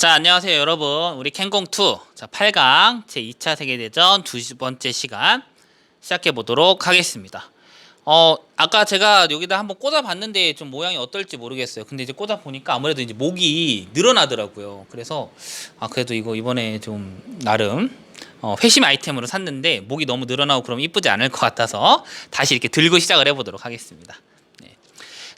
자, 안녕하세요, 여러분. 우리 캔공2 자, 8강 제2차 세계대전 2번째 시간 시작해 보도록 하겠습니다. 아까 제가 여기다 한번 꽂아 봤는데 좀 모양이 어떨지 모르겠어요. 근데 이제 꽂아 보니까 아무래도 이제 목이 늘어나더라고요. 그래서 그래도 이거 이번에 좀 나름 회심 아이템으로 샀는데 목이 너무 늘어나고 그럼 이쁘지 않을 것 같아서 다시 이렇게 들고 시작을 해 보도록 하겠습니다.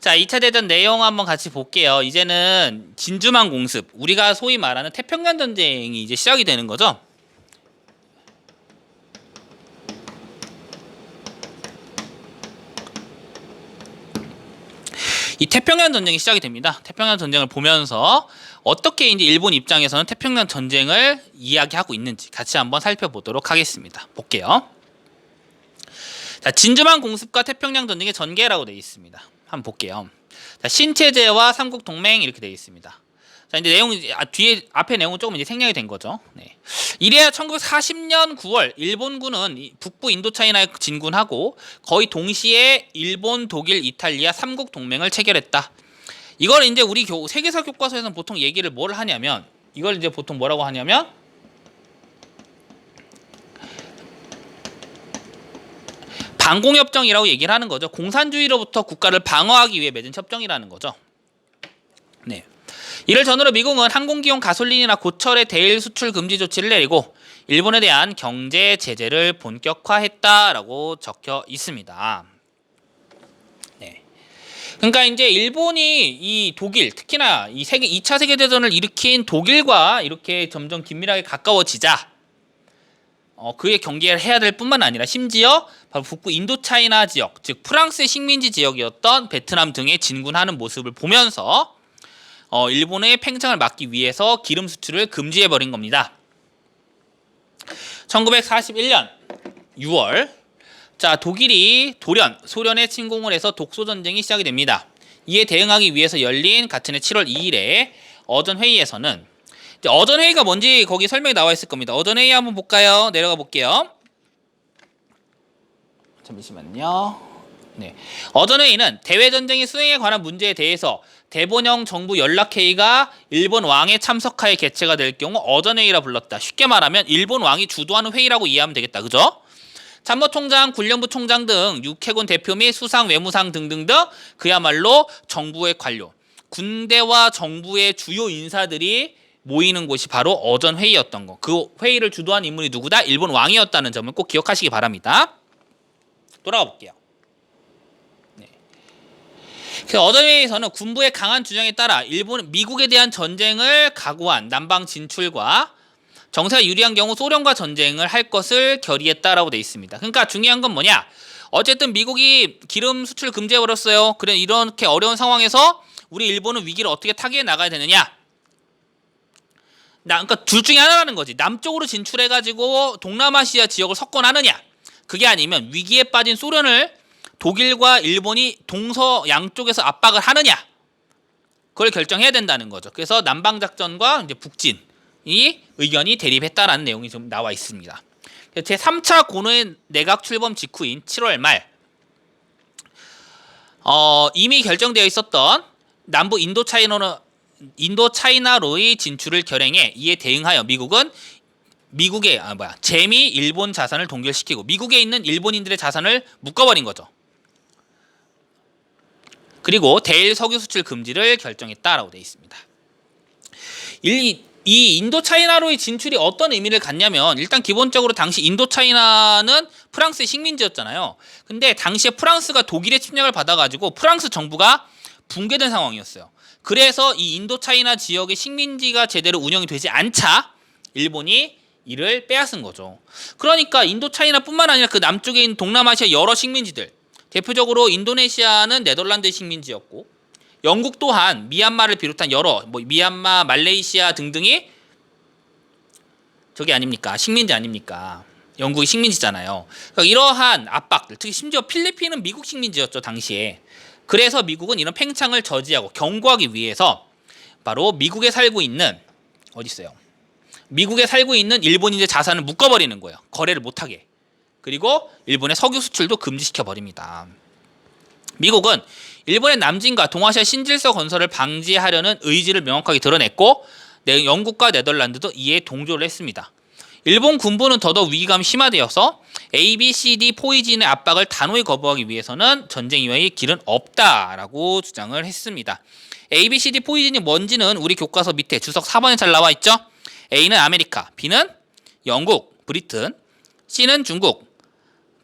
자, 2차 대전 내용 한번 같이 볼게요. 이제는 진주만 공습, 우리가 소위 말하는 태평양 전쟁이 이제 시작이 되는 거죠. 이 태평양 전쟁이 시작이 됩니다. 태평양 전쟁을 보면서 어떻게 이제 일본 입장에서는 태평양 전쟁을 이야기하고 있는지 같이 한번 살펴보도록 하겠습니다. 볼게요. 자, 진주만 공습과 태평양 전쟁의 전개라고 되어 있습니다. 한번 볼게요. 자, 신체제와 삼국 동맹 이렇게 되어 있습니다. 자, 이제 내용 뒤에 앞에 내용은 조금 이제 생략이 된 거죠. 네. 이래야 1940년 9월 일본군은 북부 인도차이나에 진군하고 거의 동시에 일본, 독일, 이탈리아 삼국 동맹을 체결했다. 이걸 이제 우리 세계사 교과서에서는 보통 얘기를 뭘 하냐면 이걸 이제 보통 뭐라고 하냐면 방공협정이라고 얘기를 하는 거죠. 공산주의로부터 국가를 방어하기 위해 맺은 협정이라는 거죠. 네. 이를 전후로 미국은 항공기용 가솔린이나 고철의 대일 수출 금지 조치를 내리고 일본에 대한 경제 제재를 본격화했다라고 적혀 있습니다. 네. 그러니까 이제 일본이 이 독일, 특히나 이 2차 세계대전을 일으킨 독일과 이렇게 점점 긴밀하게 가까워지자 그의 경계를 해야 될 뿐만 아니라 심지어 바로 북부 인도차이나 지역, 즉 프랑스의 식민지 지역이었던 베트남 등에 진군하는 모습을 보면서 일본의 팽창을 막기 위해서 기름 수출을 금지해버린 겁니다. 1941년 6월 자, 독일이 돌연 소련에 침공을 해서 독소전쟁이 시작이 됩니다. 이에 대응하기 위해서 열린 같은 해 7월 2일에 어전회의에서는 어전회의가 뭔지 거기 설명이 나와 있을 겁니다. 어전회의 한번 볼까요? 내려가 볼게요. 잠시만요. 네. 어전회의는 대외전쟁의 수행에 관한 문제에 대해서 대본영 정부 연락회의가 일본 왕의 참석하에 개최가 될 경우 어전회의라 불렀다. 쉽게 말하면 일본 왕이 주도하는 회의라고 이해하면 되겠다. 그죠? 참모총장, 군령부 총장 등 육해군 대표 및 수상, 외무상 등등등 그야말로 정부의 관료, 군대와 정부의 주요 인사들이 모이는 곳이 바로 어전회의였던 거. 그 회의를 주도한 인물이 누구다? 일본 왕이었다는 점을 꼭 기억하시기 바랍니다. 돌아가 볼게요. 네. 그 어전회의에서는 군부의 강한 주장에 따라 미국에 대한 전쟁을 각오한 남방 진출과 정세가 유리한 경우 소련과 전쟁을 할 것을 결의했다라고 되어 있습니다. 그러니까 중요한 건 뭐냐? 어쨌든 미국이 기름 수출 금지해버렸어요. 그래 이렇게 어려운 상황에서 우리 일본은 위기를 어떻게 타개해 나가야 되느냐? 그러니까 둘 중에 하나라는 거지. 남쪽으로 진출해가지고 동남아시아 지역을 석권하느냐, 그게 아니면 위기에 빠진 소련을 독일과 일본이 동서 양쪽에서 압박을 하느냐, 그걸 결정해야 된다는 거죠. 그래서 남방작전과 이제 북진이 의견이 대립했다라는 내용이 좀 나와 있습니다. 제3차 고노의 내각 출범 직후인 7월 말 이미 결정되어 있었던 남부 인도차이나로의 진출을 결행해 이에 대응하여 미국의 재미 일본 자산을 동결시키고 미국에 있는 일본인들의 자산을 묶어버린 거죠. 그리고 대일 석유 수출 금지를 결정했다라고 되어 있습니다. 이 인도차이나로의 진출이 어떤 의미를 갖냐면 일단 기본적으로 당시 인도차이나는 프랑스의 식민지였잖아요. 근데 당시에 프랑스가 독일의 침략을 받아가지고 프랑스 정부가 붕괴된 상황이었어요. 그래서 이 인도차이나 지역의 식민지가 제대로 운영이 되지 않자 일본이 이를 빼앗은 거죠. 그러니까 인도차이나뿐만 아니라 그 남쪽에 있는 동남아시아 여러 식민지들, 대표적으로 인도네시아는 네덜란드의 식민지였고 영국 또한 미얀마를 비롯한 여러 미얀마, 말레이시아 등등이 저기 아닙니까? 식민지 아닙니까? 영국이 식민지잖아요. 그러니까 이러한 압박들, 특히 심지어 필리핀은 미국 식민지였죠, 당시에. 그래서 미국은 이런 팽창을 저지하고 경고하기 위해서 바로 미국에 살고 있는 미국에 살고 있는 일본인의 자산을 묶어버리는 거예요. 거래를 못하게. 그리고 일본의 석유 수출도 금지시켜버립니다. 미국은 일본의 남진과 동아시아 신질서 건설을 방지하려는 의지를 명확하게 드러냈고 영국과 네덜란드도 이에 동조를 했습니다. 일본 군부는 더더욱 위기감이 심화되어서 A, B, C, D 포이진의 압박을 단호히 거부하기 위해서는 전쟁 이외의 길은 없다라고 주장을 했습니다. A, B, C, D 포이진이 뭔지는 우리 교과서 밑에 주석 4번에 잘 나와 있죠. A는 아메리카, B는 영국, 브리튼, C는 중국,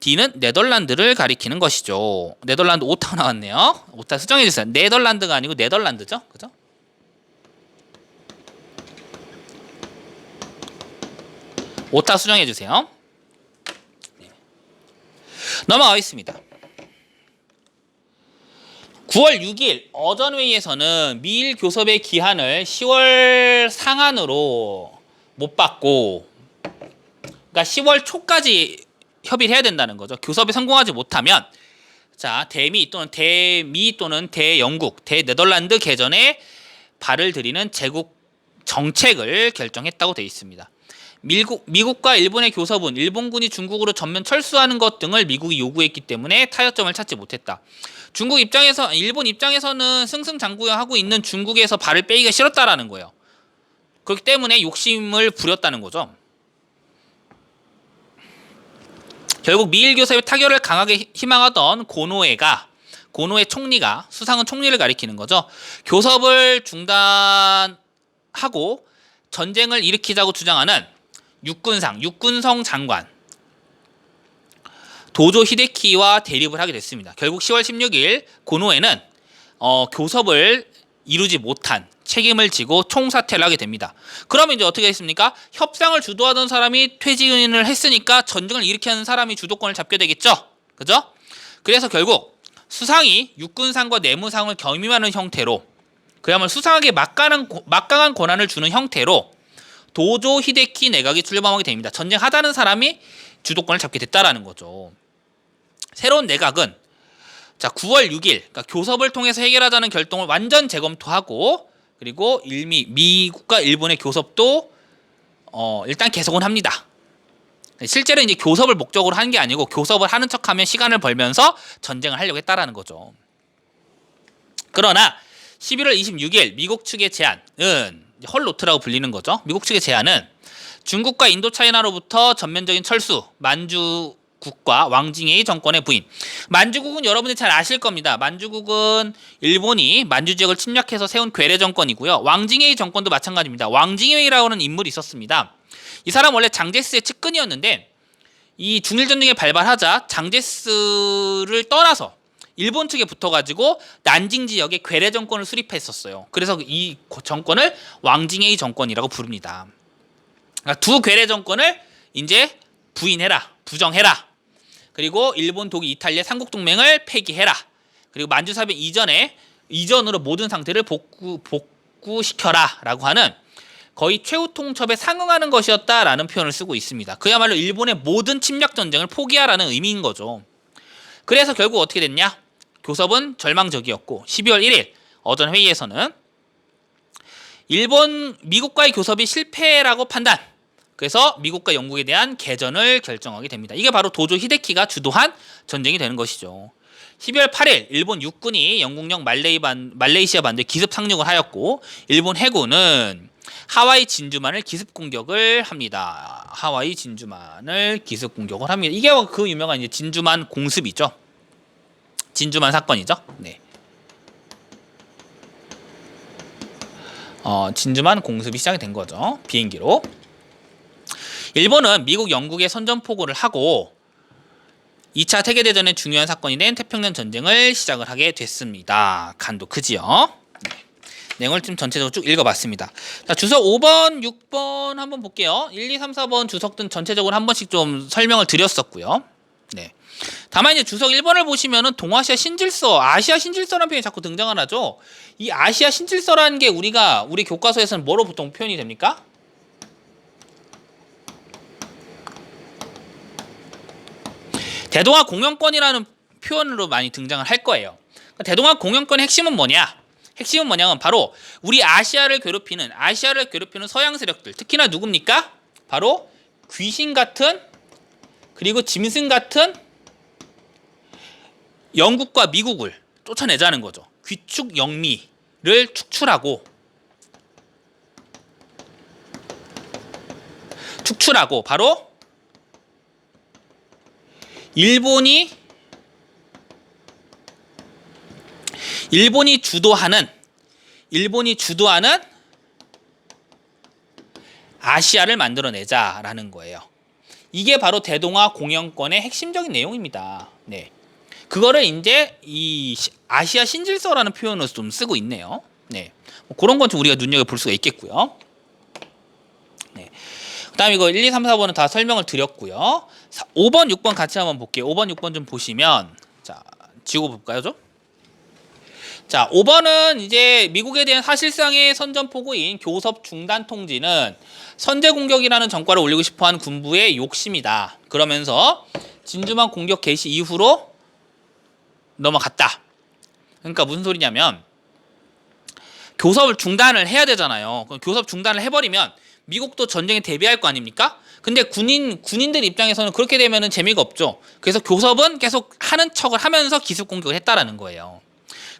D는 네덜란드를 가리키는 것이죠. 네덜란드 오타 나왔네요. 오타 수정해 주세요. 네덜란드가 아니고 네덜란드죠, 그죠? 오타 수정해 주세요. 넘어가겠습니다. 9월 6일 어전회의에서는 미일 교섭의 기한을 10월 상한으로 못 받고, 그러니까 10월 초까지 협의를 해야 된다는 거죠. 교섭에 성공하지 못하면 자 대미 또는 대영국, 대네덜란드 개전에 발을 들이는 제국 정책을 결정했다고 되어 있습니다. 미국과 일본의 교섭은 일본군이 중국으로 전면 철수하는 것 등을 미국이 요구했기 때문에 타협점을 찾지 못했다. 일본 입장에서는 승승장구하고 있는 중국에서 발을 빼기가 싫었다라는 거예요. 그렇기 때문에 욕심을 부렸다는 거죠. 결국 미일 교섭의 타결을 강하게 희망하던 고노에 총리가, 수상은 총리를 가리키는 거죠. 교섭을 중단하고 전쟁을 일으키자고 주장하는 육군성 장관 도조 히데키와 대립을 하게 됐습니다. 결국 10월 16일 고노에는 교섭을 이루지 못한 책임을 지고 총사퇴를 하게 됩니다. 그러면 이제 어떻게 했습니까? 협상을 주도하던 사람이 퇴진을 했으니까 전쟁을 일으키는 사람이 주도권을 잡게 되겠죠. 그죠? 그래서 결국 수상이 육군상과 내무상을 겸임하는 형태로, 그야말로 수상에게 막강한 권한을 주는 형태로 도조 히데키 내각이 출범하게 됩니다. 전쟁하자는 사람이 주도권을 잡게 됐다라는 거죠. 새로운 내각은 9월 6일 그러니까 교섭을 통해서 해결하자는 결정을 완전 재검토하고, 그리고 미국과 일본의 교섭도 일단 계속은 합니다. 실제로 이제 교섭을 목적으로 하는 게 아니고 교섭을 하는 척하면 시간을 벌면서 전쟁을 하려고 했다라는 거죠. 그러나 11월 26일 미국 측의 제안은 헐노트라고 불리는 거죠. 미국 측의 제안은 중국과 인도차이나로부터 전면적인 철수, 만주국과 왕징해의 정권의 부임. 만주국은 여러분이 잘 아실 겁니다. 만주국은 일본이 만주 지역을 침략해서 세운 괴뢰 정권이고요. 왕징해의 정권도 마찬가지입니다. 왕징해이라고 하는 인물이 있었습니다. 이 사람 원래 장제스의 측근이었는데 이 중일전쟁에 발발하자 장제스를 떠나서 일본 측에 붙어가지고 난징 지역에 괴뢰 정권을 수립했었어요. 그래서 이 정권을 왕징해이 정권이라고 부릅니다. 그러니까 두 괴뢰 정권을 이제 부정해라. 그리고 일본, 독일, 이탈리아 삼국동맹을 폐기해라. 그리고 만주사변 이전으로 모든 상태를 복구시켜라라고 하는 거의 최후 통첩에 상응하는 것이었다라는 표현을 쓰고 있습니다. 그야말로 일본의 모든 침략 전쟁을 포기하라는 의미인 거죠. 그래서 결국 어떻게 됐냐? 교섭은 절망적이었고 12월 1일 어전 회의에서는 미국과의 교섭이 실패라고 판단. 그래서 미국과 영국에 대한 개전을 결정하게 됩니다. 이게 바로 도조 히데키가 주도한 전쟁이 되는 것이죠. 12월 8일 일본 육군이 영국령 말레이시아 반도에 기습 상륙을 하였고 일본 해군은 하와이 진주만을 기습 공격을 합니다. 하와이 진주만을 기습 공격을 합니다. 이게 그 유명한 이제 진주만 공습이죠. 진주만 사건이죠. 네. 진주만 공습이 시작이 된 거죠. 비행기로. 일본은 미국, 영국에 선전포고를 하고 2차 세계대전의 중요한 사건이 된 태평양 전쟁을 시작을 하게 됐습니다. 간도 크지요. 네. 내용을 좀 전체적으로 쭉 읽어봤습니다. 자, 주석 5번, 6번 한번 볼게요. 1, 2, 3, 4번 주석등 전체적으로 한 번씩 좀 설명을 드렸었고요. 네. 다만 이제 주석 1번을 보시면은 동아시아 신질서, 아시아 신질서라는 표현이 자꾸 등장을 하죠. 이 아시아 신질서라는 게 우리 교과서에서는 뭐로 보통 표현이 됩니까? 대동아 공영권이라는 표현으로 많이 등장을 할 거예요. 대동아 공영권의 핵심은 뭐냐? 핵심은 뭐냐면 바로 우리 아시아를 괴롭히는 서양 세력들, 특히나 누굽니까? 바로 귀신 같은 그리고 짐승 같은 영국과 미국을 쫓아내자는 거죠. 귀축 영미를 축출하고 축출하고 바로 일본이 주도하는 아시아를 만들어내자라는 거예요. 이게 바로 대동아 공영권의 핵심적인 내용입니다. 네. 그거를 이제 이 아시아 신질서라는 표현으로 좀 쓰고 있네요. 네. 뭐 그런 건 좀 우리가 눈여겨볼 수가 있겠고요. 네. 그 다음에 이거 1, 2, 3, 4번은 다 설명을 드렸고요. 5번, 6번 같이 한번 볼게요. 5번, 6번 좀 보시면, 자, 지우고 볼까요, 좀? 자, 5번은 이제 미국에 대한 사실상의 선전포고인 교섭 중단 통지는 선제 공격이라는 전과를 올리고 싶어하는 군부의 욕심이다. 그러면서 진주만 공격 개시 이후로 넘어갔다. 그러니까 무슨 소리냐면 교섭을 중단을 해야 되잖아요. 그럼 교섭 중단을 해버리면 미국도 전쟁에 대비할 거 아닙니까? 근데 군인들 입장에서는 그렇게 되면은 재미가 없죠. 그래서 교섭은 계속 하는 척을 하면서 기습 공격을 했다라는 거예요.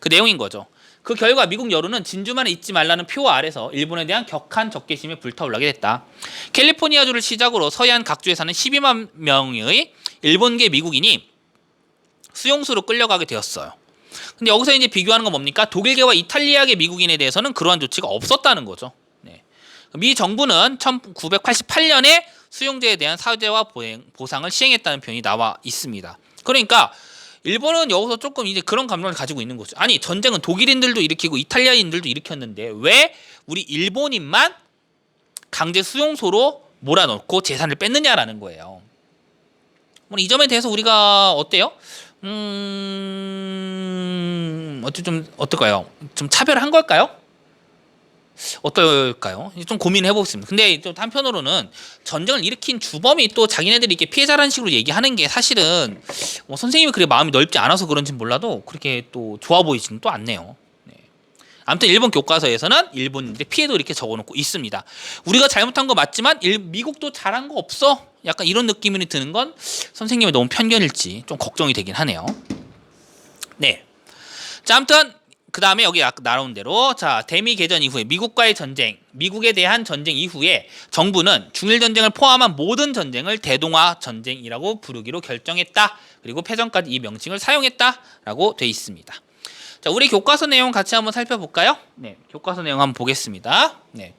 그 내용인 거죠. 그 결과 미국 여론은 진주만을 잊지 말라는 표 아래서 일본에 대한 격한 적개심에 불타올라게 됐다. 캘리포니아주를 시작으로 서해안 각주에 사는 12만 명의 일본계 미국인이 수용소로 끌려가게 되었어요. 근데 여기서 이제 비교하는 건 뭡니까? 독일계와 이탈리아계 미국인에 대해서는 그러한 조치가 없었다는 거죠. 네. 미 정부는 1988년에 수용자에 대한 사죄와 보상을 시행했다는 표현이 나와 있습니다. 그러니까 일본은 여기서 조금 이제 그런 감정을 가지고 있는 거죠. 아니, 전쟁은 독일인들도 일으키고 이탈리아인들도 일으켰는데 왜 우리 일본인만 강제 수용소로 몰아넣고 재산을 뺐느냐라는 거예요. 이 점에 대해서 우리가 어때요? 어떨까요? 좀 차별한 걸까요? 어떨까요? 좀 고민해 보겠습니다. 근데 또 한편으로는 전쟁을 일으킨 주범이 또 자기네들이 이렇게 피해자라는 식으로 얘기하는 게 사실은 뭐 선생님이 그렇게 마음이 넓지 않아서 그런지 몰라도 그렇게 또 좋아 보이지는 또 않네요. 네. 아무튼 일본 교과서에서는 일본인들의 피해도 이렇게 적어놓고 있습니다. 우리가 잘못한 거 맞지만 미국도 잘한 거 없어? 약간 이런 느낌이 드는 건 선생님의 너무 편견일지 좀 걱정이 되긴 하네요. 네. 자, 아무튼 그 다음에 여기 아까 나온 대로 자, 대미 개전 이후에 미국과의 전쟁, 미국에 대한 전쟁 이후에 정부는 중일 전쟁을 포함한 모든 전쟁을 대동아 전쟁이라고 부르기로 결정했다. 그리고 패전까지 이 명칭을 사용했다라고 돼 있습니다. 자, 우리 교과서 내용 같이 한번 살펴볼까요? 네, 교과서 내용 한번 보겠습니다. 네.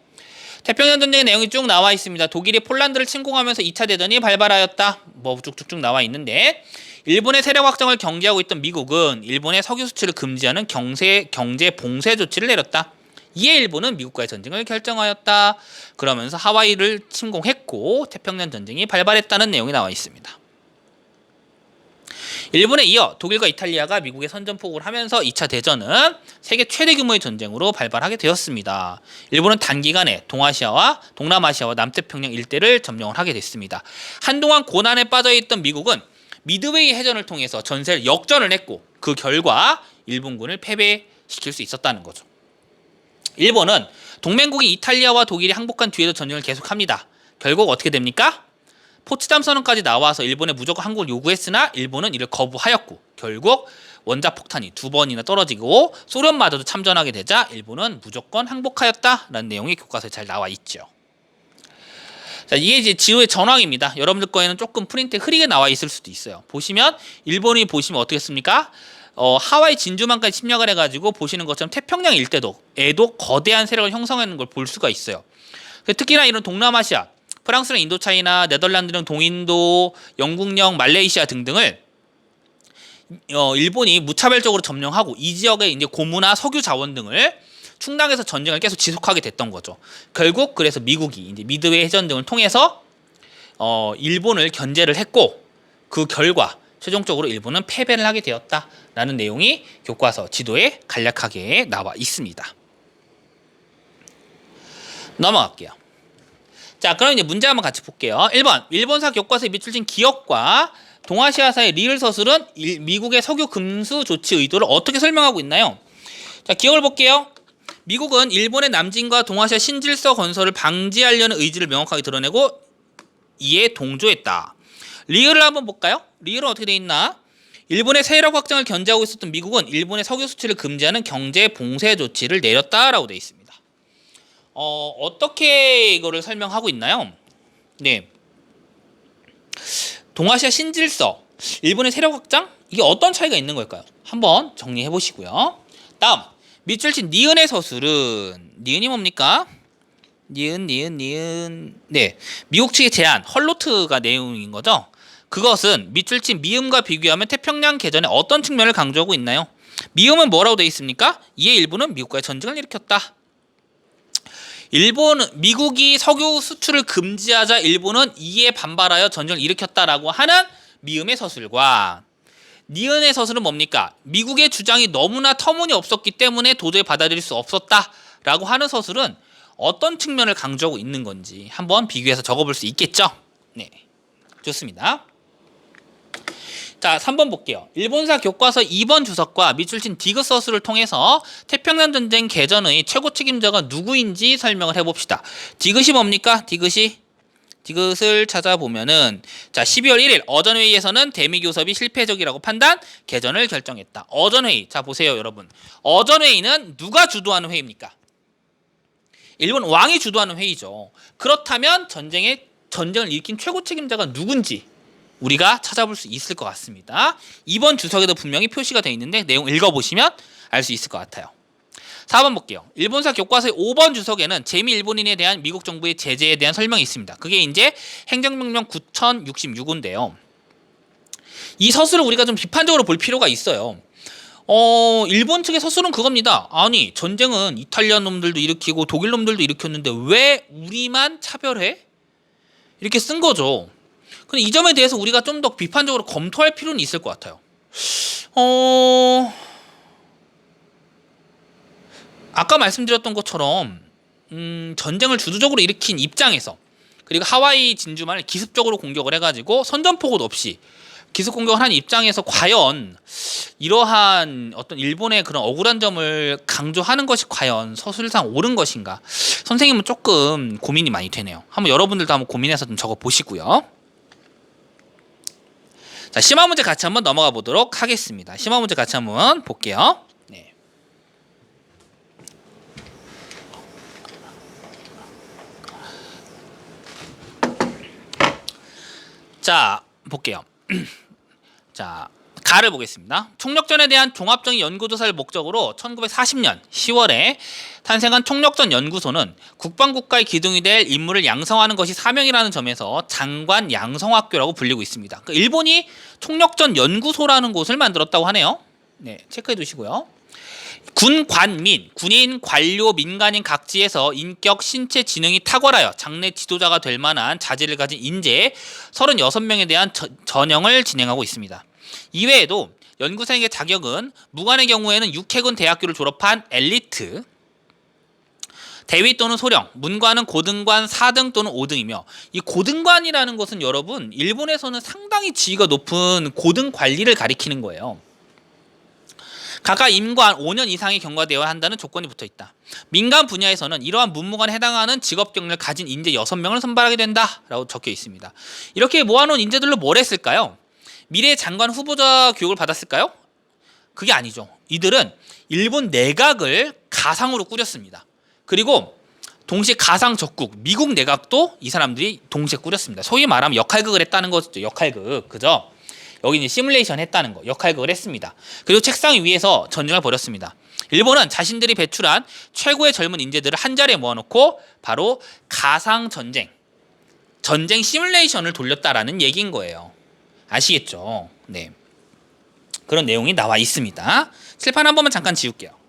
태평양 전쟁의 내용이 쭉 나와 있습니다. 독일이 폴란드를 침공하면서 2차 대전이 발발하였다. 뭐 쭉쭉쭉 나와 있는데 일본의 세력 확장을 경계하고 있던 미국은 일본의 석유 수출을 금지하는 경제 봉쇄 조치를 내렸다. 이에 일본은 미국과의 전쟁을 결정하였다. 그러면서 하와이를 침공했고 태평양 전쟁이 발발했다는 내용이 나와 있습니다. 일본에 이어 독일과 이탈리아가 미국에 선전포고를 하면서 2차 대전은 세계 최대 규모의 전쟁으로 발발하게 되었습니다. 일본은 단기간에 동남아시아와 남태평양 일대를 점령을 하게 됐습니다. 한동안 고난에 빠져있던 미국은 미드웨이 해전을 통해서 전세를 역전을 했고 그 결과 일본군을 패배시킬 수 있었다는 거죠. 일본은 동맹국인 이탈리아와 독일이 항복한 뒤에도 전쟁을 계속합니다. 결국 어떻게 됩니까? 포츠담 선언까지 나와서 일본에 무조건 항복을 요구했으나 일본은 이를 거부하였고 결국 원자폭탄이 2번이나 떨어지고 소련마저도 참전하게 되자 일본은 무조건 항복하였다라는 내용이 교과서에 잘 나와 있죠. 자, 이게 이제 지도의 전황입니다. 여러분들 거에는 조금 프린트에 흐리게 나와 있을 수도 있어요. 보시면 일본이 보시면 어떻겠습니까? 하와이 진주만까지 침략을 해가지고 보시는 것처럼 태평양 일대에도 거대한 세력을 형성하는 걸 볼 수가 있어요. 특히나 이런 동남아시아, 프랑스랑 인도차이나, 네덜란드랑 동인도, 영국령, 말레이시아 등등을 일본이 무차별적으로 점령하고 이 지역의 이제 고무나 석유 자원 등을 충당해서 전쟁을 계속 지속하게 됐던 거죠. 결국 그래서 미국이 이제 미드웨이 해전 등을 통해서 일본을 견제를 했고 그 결과 최종적으로 일본은 패배를 하게 되었다라는 내용이 교과서 지도에 간략하게 나와 있습니다. 넘어갈게요. 자, 그럼 이제 문제 한번 같이 볼게요. 1번, 일본사 교과서에 미출된 기억과 동아시아사의 리을 서술은 미국의 석유 금수 조치 의도를 어떻게 설명하고 있나요? 자, 기억을 볼게요. 미국은 일본의 남진과 동아시아 신질서 건설을 방지하려는 의지를 명확하게 드러내고 이에 동조했다. 리을을 한번 볼까요? 리을은 어떻게 돼 있나? 일본의 세력 확장을 견제하고 있었던 미국은 일본의 석유 수출을 금지하는 경제 봉쇄 조치를 내렸다라고 돼 있습니다. 어떻게 이거를 설명하고 있나요? 네. 동아시아 신질서, 일본의 세력 확장? 이게 어떤 차이가 있는 걸까요? 한번 정리해 보시고요. 다음, 밑줄친 니은의 서술은, 니은이 뭡니까? 니은. 네. 미국 측의 제안, 헐로트가 내용인 거죠. 그것은 밑줄친 미음과 비교하면 태평양 개전의 어떤 측면을 강조하고 있나요? 미음은 뭐라고 되어 있습니까? 이의 일부는 미국과의 전쟁을 일으켰다. 미국이 석유 수출을 금지하자 일본은 이에 반발하여 전쟁을 일으켰다라고 하는 미음의 서술과 니은의 서술은 뭡니까? 미국의 주장이 너무나 터무니없었기 때문에 도저히 받아들일 수 없었다라고 하는 서술은 어떤 측면을 강조하고 있는 건지 한번 비교해서 적어볼 수 있겠죠? 네, 좋습니다. 자, 3번 볼게요. 일본사 교과서 2번 주석과 밑줄친 디귿 서술을 통해서 태평양 전쟁 개전의 최고 책임자가 누구인지 설명을 해봅시다. 디귿이 뭡니까? 디귿을 찾아보면은, 자, 12월 1일 어전회의에서는 대미교섭이 실패적이라고 판단, 개전을 결정했다. 어전회의. 자, 보세요, 여러분. 어전회의는 누가 주도하는 회의입니까? 일본 왕이 주도하는 회의죠. 그렇다면 전쟁을 일으킨 최고 책임자가 누군지 우리가 찾아볼 수 있을 것 같습니다. 이번 주석에도 분명히 표시가 되어 있는데 내용 읽어보시면 알 수 있을 것 같아요. 4번 볼게요. 일본사 교과서의 5번 주석에는 재미일본인에 대한 미국 정부의 제재에 대한 설명이 있습니다. 그게 이제 행정명령 9066호인데요. 이 서술을 우리가 좀 비판적으로 볼 필요가 있어요. 일본 측의 서술은 그겁니다. 아니, 전쟁은 이탈리아 놈들도 일으키고 독일 놈들도 일으켰는데 왜 우리만 차별해? 이렇게 쓴 거죠. 근데 이 점에 대해서 우리가 좀 더 비판적으로 검토할 필요는 있을 것 같아요. 아까 말씀드렸던 것처럼 전쟁을 주도적으로 일으킨 입장에서, 그리고 하와이 진주만을 기습적으로 공격을 해가지고 선전포고도 없이 기습 공격을 한 입장에서 과연 이러한 어떤 일본의 그런 억울한 점을 강조하는 것이 과연 서술상 옳은 것인가? 선생님은 조금 고민이 많이 되네요. 한번 여러분들도 한번 고민해서 좀 적어 보시고요. 자, 심화 문제 같이 한번 넘어가 보도록 하겠습니다. 심화 문제 같이 한번 볼게요. 네. 자, 볼게요. 자, 가를 보겠습니다. 총력전에 대한 종합적인 연구조사를 목적으로 1940년 10월에 탄생한 총력전 연구소는 국방국가의 기둥이 될 인물을 양성하는 것이 사명이라는 점에서 장관 양성학교라고 불리고 있습니다. 그러니까 일본이 총력전 연구소라는 곳을 만들었다고 하네요. 네, 체크해 두시고요. 군 관민, 군인, 관료, 민간인 각지에서 인격, 신체 지능이 탁월하여 장래 지도자가 될 만한 자질을 가진 인재 36명에 대한 전형을 진행하고 있습니다. 이외에도 연구생의 자격은 무관의 경우에는 육해군 대학교를 졸업한 엘리트, 대위 또는 소령, 문관은 고등관 4등 또는 5등이며, 이 고등관이라는 것은 여러분 일본에서는 상당히 지위가 높은 고등 관리를 가리키는 거예요. 각각 임관 5년 이상이 경과되어야 한다는 조건이 붙어있다. 민간 분야에서는 이러한 문무관에 해당하는 직업 경력을 가진 인재 6명을 선발하게 된다라고 적혀 있습니다. 이렇게 모아놓은 인재들로 뭘 했을까요? 미래 장관 후보자 교육을 받았을까요? 그게 아니죠. 이들은 일본 내각을 가상으로 꾸렸습니다. 그리고 동시에 가상 적국, 미국 내각도 이 사람들이 동시에 꾸렸습니다. 소위 말하면 역할극을 했다는 거죠. 역할극, 그죠? 여기 이제 시뮬레이션 했다는 거, 역할극을 했습니다. 그리고 책상 위에서 전쟁을 벌였습니다. 일본은 자신들이 배출한 최고의 젊은 인재들을 한 자리에 모아놓고 바로 가상 전쟁 시뮬레이션을 돌렸다라는 얘기인 거예요. 아시겠죠? 네. 그런 내용이 나와 있습니다. 칠판 한 번만 잠깐 지울게요.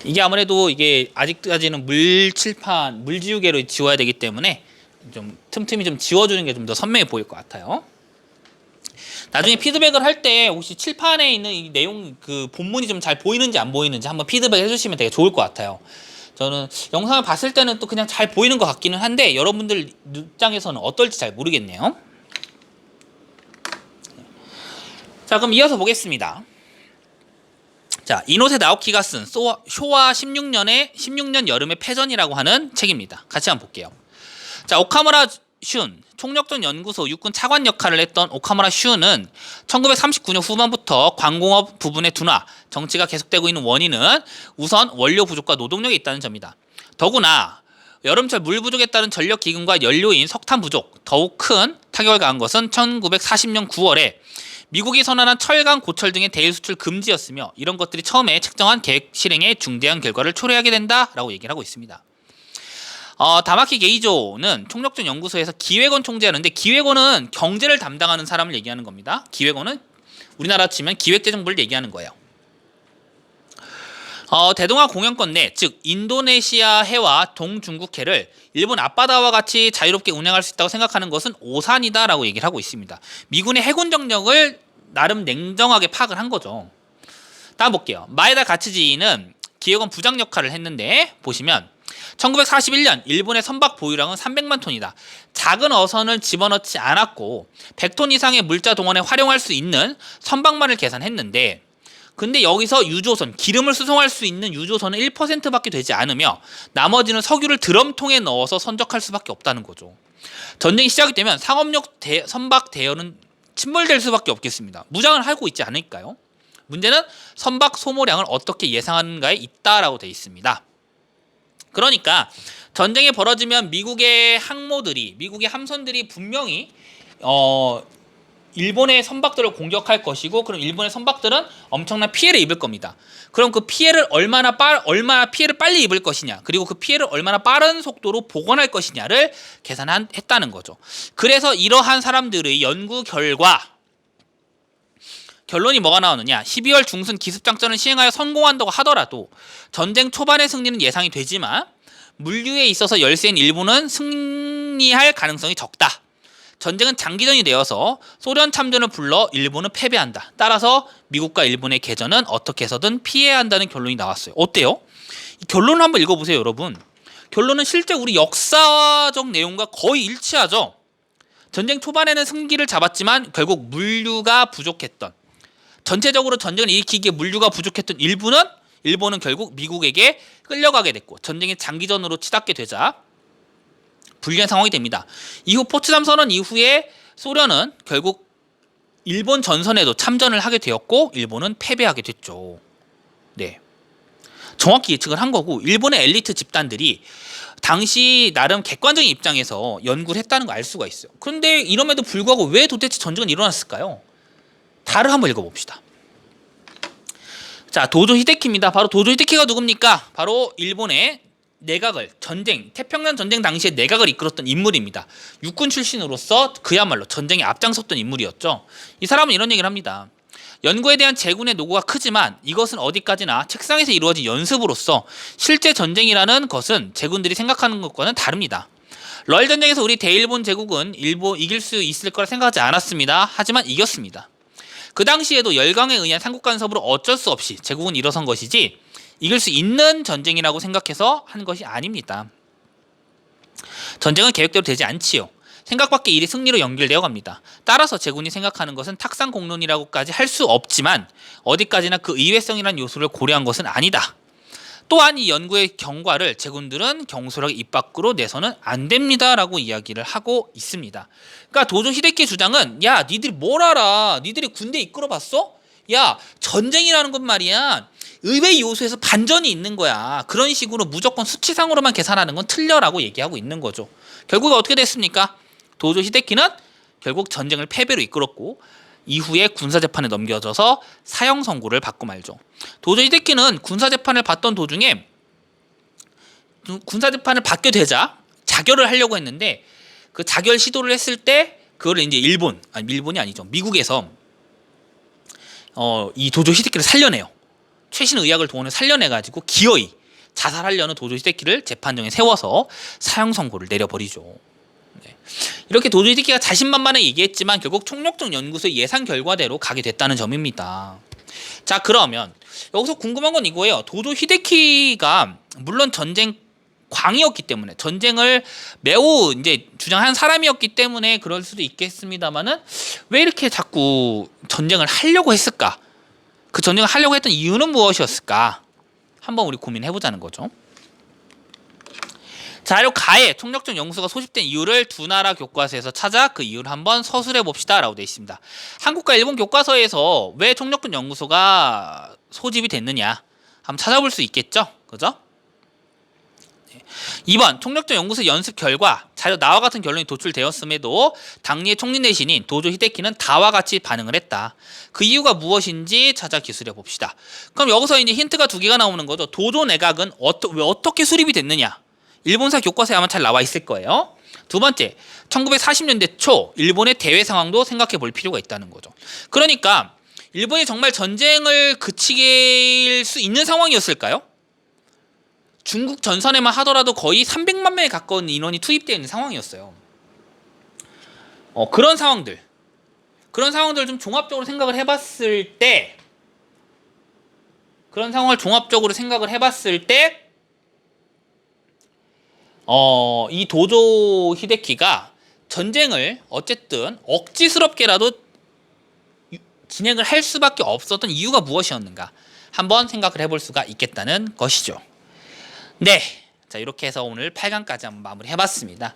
이게 아무래도 이게 아직까지는 물칠판, 물지우개로 지워야 되기 때문에 좀 틈틈이 좀 지워주는 게 좀 더 선명해 보일 것 같아요. 나중에 피드백을 할 때 혹시 칠판에 있는 이 내용 그 본문이 좀 잘 보이는지 안 보이는지 한번 피드백 해주시면 되게 좋을 것 같아요. 저는 영상을 봤을 때는 또 그냥 잘 보이는 것 같기는 한데 여러분들 입장에서는 어떨지 잘 모르겠네요. 자, 그럼 이어서 보겠습니다. 자, 이노세 나오키가 쓴 쇼와 16년 여름의 패전이라고 하는 책입니다. 같이 한번 볼게요. 자, 오카무라 슌, 총력전 연구소 육군 차관 역할을 했던 오카무라 슌은 1939년 후반부터 광공업 부분의 둔화, 정치가 계속되고 있는 원인은 우선 원료 부족과 노동력에 있다는 점이다. 더구나 여름철 물 부족에 따른 전력 기금과 연료인 석탄 부족, 더욱 큰 타격을 가한 것은 1940년 9월에 미국이 선언한 철강, 고철 등의 대일 수출 금지였으며 이런 것들이 처음에 책정한 계획 실행에 중대한 결과를 초래하게 된다라고 얘기를 하고 있습니다. 다마키 게이조는 총력전 연구소에서 기획원 총재하는데 기획원은 경제를 담당하는 사람을 얘기하는 겁니다. 기획원은 우리나라 치면 기획재정부를 얘기하는 거예요. 대동아 공영권 내, 즉 인도네시아 해와 동중국해를 일본 앞바다와 같이 자유롭게 운영할 수 있다고 생각하는 것은 오산이다라고 얘기를 하고 있습니다. 미군의 해군 정력을 나름 냉정하게 파악을 한 거죠. 다음 볼게요. 마에다 가츠지는 기획원 부장 역할을 했는데 보시면 1941년 일본의 선박 보유량은 300만 톤이다. 작은 어선을 집어넣지 않았고 100톤 이상의 물자 동원에 활용할 수 있는 선박만을 계산했는데 근데 여기서 유조선, 기름을 수송할 수 있는 유조선은 1%밖에 되지 않으며 나머지는 석유를 드럼통에 넣어서 선적할 수밖에 없다는 거죠. 전쟁이 시작이 되면 상업용 선박 대여는 침몰될 수밖에 없겠습니다. 무장을 하고 있지 않을까요? 문제는 선박 소모량을 어떻게 예상하는가에 있다라고 되어 있습니다. 그러니까 전쟁이 벌어지면 미국의 항모들이, 미국의 함선들이 분명히 일본의 선박들을 공격할 것이고 그럼 일본의 선박들은 엄청난 피해를 입을 겁니다. 그럼 그 피해를 얼마나 피해를 빨리 입을 것이냐 그리고 그 피해를 얼마나 빠른 속도로 복원할 것이냐를 계산했다는 거죠. 그래서 이러한 사람들의 연구 결론이 뭐가 나오느냐 12월 중순 기습작전을 시행하여 성공한다고 하더라도 전쟁 초반의 승리는 예상이 되지만 물류에 있어서 열세인 일본은 승리할 가능성이 적다. 전쟁은 장기전이 되어서 소련 참전을 불러 일본은 패배한다. 따라서 미국과 일본의 개전은 어떻게 해서든 피해야 한다는 결론이 나왔어요. 어때요? 이 결론을 한번 읽어보세요, 여러분. 결론은 실제 우리 역사적 내용과 거의 일치하죠. 전쟁 초반에는 승기를 잡았지만 결국 물류가 부족했던 전체적으로 전쟁을 일으키기에 물류가 부족했던 일본은 결국 미국에게 끌려가게 됐고 전쟁이 장기전으로 치닫게 되자 불리한 상황이 됩니다. 이후 포츠담 선언 이후에 소련은 결국 일본 전선에도 참전을 하게 되었고 일본은 패배하게 됐죠. 네, 정확히 예측을 한 거고 일본의 엘리트 집단들이 당시 나름 객관적인 입장에서 연구를 했다는 걸 알 수가 있어요. 그런데 이럼에도 불구하고 왜 도대체 전쟁은 일어났을까요? 다를 한번 읽어봅시다. 자, 도조 히데키입니다. 바로 도조 히데키가 누굽니까? 바로 일본의 내각을 태평양 전쟁 당시에 내각을 이끌었던 인물입니다. 육군 출신으로서 그야말로 전쟁에 앞장섰던 인물이었죠. 이 사람은 이런 얘기를 합니다. 연구에 대한 제군의 노고가 크지만 이것은 어디까지나 책상에서 이루어진 연습으로서 실제 전쟁이라는 것은 제군들이 생각하는 것과는 다릅니다. 러일 전쟁에서 우리 대일본 제국은 이길 수 있을 거라 생각하지 않았습니다. 하지만 이겼습니다. 그 당시에도 열강에 의한 삼국 간섭으로 어쩔 수 없이 제국은 일어선 것이지 이길 수 있는 전쟁이라고 생각해서 한 것이 아닙니다. 전쟁은 계획대로 되지 않지요. 생각 밖의 일이 승리로 연결되어 갑니다. 따라서 제군이 생각하는 것은 탁상공론이라고까지 할 수 없지만 어디까지나 그 의외성이라는 요소를 고려한 것은 아니다. 또한 이 연구의 경과를 제군들은 경솔하게 입 밖으로 내서는 안 됩니다라고 이야기를 하고 있습니다. 그러니까 도조 히데키의 주장은 야 니들이 뭘 알아? 니들이 군대 이끌어봤어? 야 전쟁이라는 건 말이야 의외 요소에서 반전이 있는 거야. 그런 식으로 무조건 수치상으로만 계산하는 건 틀려라고 얘기하고 있는 거죠. 결국 어떻게 됐습니까? 도조 히데키는 결국 전쟁을 패배로 이끌었고 이후에 군사재판에 넘겨져서 사형 선고를 받고 말죠. 도조 히데키는 군사재판을 받던 도중에 군사재판을 받게 되자 자결을 하려고 했는데 그 자결 시도를 했을 때 그거를 이제 일본이 아니죠. 미국에서 이 도조 히데키를 살려내요. 최신 의학을 동원해 살려내가지고 기어이 자살하려는 도조 히데키를 재판정에 세워서 사형 선고를 내려버리죠. 네. 이렇게 도조 히데키가 자신만만하게 얘기했지만 결국 총력전 연구소의 예상 결과대로 가게 됐다는 점입니다. 자, 그러면 여기서 궁금한 건 이거예요. 도조 히데키가 물론 전쟁 광이었기 때문에 전쟁을 매우 이제 주장한 사람이었기 때문에 그럴 수도 있겠습니다만은 왜 이렇게 자꾸 전쟁을 하려고 했을까? 그 전쟁을 하려고 했던 이유는 무엇이었을까? 한번 우리 고민해보자는 거죠. 자료 가에 총력전 영수가 소집된 이유를 두 나라 교과서에서 찾아 그 이유를 한번 서술해 봅시다 라고 되어 있습니다. 한국과 일본 교과서에서 왜 총력전 영수가 소집이 됐느냐 한번 찾아볼 수 있겠죠? 그죠? 2번 총력전 연구소 연습 결과 자료 나와 같은 결론이 도출되었음에도 당리의 총리 내신인 도조 히데키는 다와 같이 반응을 했다. 그 이유가 무엇인지 찾아 기술해 봅시다. 그럼 여기서 이제 힌트가 두 개가 나오는 거죠. 도조 내각은 왜 어떻게 수립이 됐느냐. 일본사 교과서에 아마 잘 나와 있을 거예요. 두 번째, 1940년대 초 일본의 대외 상황도 생각해 볼 필요가 있다는 거죠. 그러니까 일본이 정말 전쟁을 그치길 수 있는 상황이었을까요? 중국 전선에만 하더라도 거의 300만 명에 가까운 인원이 투입되어 있는 상황이었어요. 그런 상황들 좀 종합적으로 생각을 해봤을 때, 그런 상황을 종합적으로 생각을 해봤을 때, 이 도조 히데키가 전쟁을 어쨌든 억지스럽게라도 진행을 할 수밖에 없었던 이유가 무엇이었는가 한번 생각을 해볼 수가 있겠다는 것이죠. 네, 자 이렇게 해서 오늘 8강까지 한번 마무리 해봤습니다.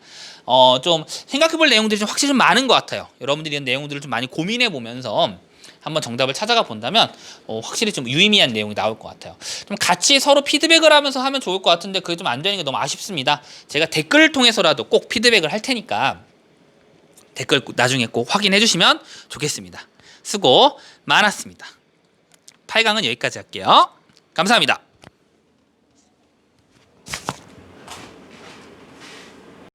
좀 생각해볼 내용들이 좀 확실히 좀 많은 것 같아요. 여러분들이 이런 내용들을 좀 많이 고민해보면서 한번 정답을 찾아가 본다면 확실히 좀 유의미한 내용이 나올 것 같아요. 좀 같이 서로 피드백을 하면서 하면 좋을 것 같은데 그게 좀 안 되는 게 너무 아쉽습니다. 제가 댓글을 통해서라도 꼭 피드백을 할 테니까 댓글 나중에 꼭 확인해 주시면 좋겠습니다. 수고 많았습니다. 8강은 여기까지 할게요. 감사합니다.